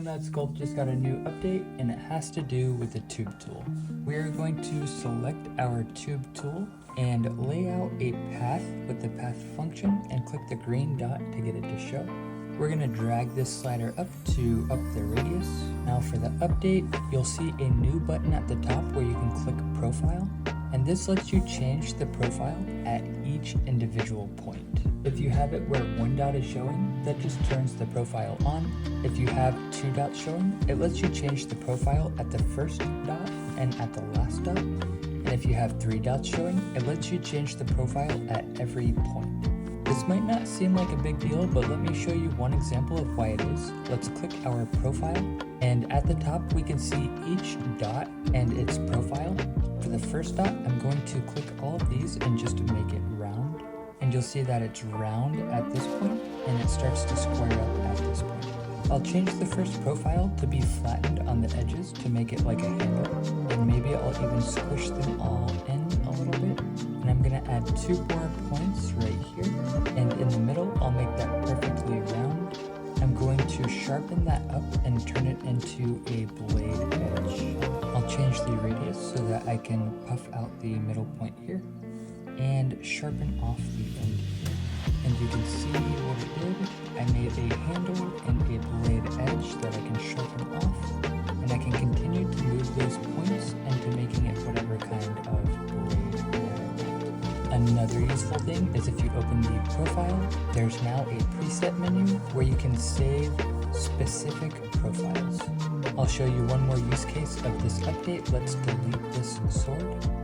Nomad sculpt just got a new update, and it has to do with the tube tool. We are going to select our tube tool and lay out a path with the path function and click the green dot to get it to show. We're going to drag this slider up to up the radius. Now for the update, you'll see a new button at the top where you can click profile, and this lets you change the profile at each individual point. If you have it where one dot is showing, that just turns the profile on. If you have two dots showing, it lets you change the profile at the first dot and at the last dot. And if you have three dots showing, it lets you change the profile at every point. This might not seem like a big deal, but let me show you one example of why it is. Let's click our profile, and at the top we can see each dot and its profile. For the first dot, I'm going to click all of these and just make it round. And you'll see that it's round at this point, and it starts to square up at this point. I'll change the first profile to be flattened on the edges to make it like a handle, and maybe I'll even squish them all in a little bit. And I'm gonna add two more points right here, and in the middle, I'll make that perfectly round. I'm going to sharpen that up and turn it into a blade edge. I'll change the radius so that I can puff out the middle point here and sharpen off the end here. And you can see what it did. I made a handle and a blade edge that I can sharpen off, and I can continue to move those points into making it whatever kind of blade that I want. Another useful thing is if you open the profile, there's now a preset menu where you can save specific profiles. I'll show you one more use case of this update. Let's delete this sword,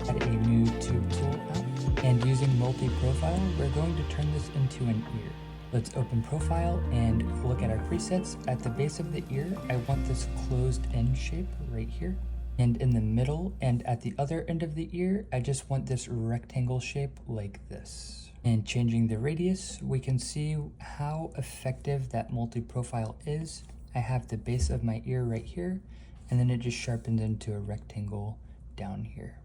add a new tube tool app, and using multi-profile, we're going to turn this into an ear. Let's open profile and look at our presets. At the base of the ear, I want this closed in shape right here. And in the middle and at the other end of the ear, I just want this rectangle shape like this. And changing the radius, we can see how effective that multi-profile is. I have the base of my ear right here, and then it just sharpens into a rectangle down here.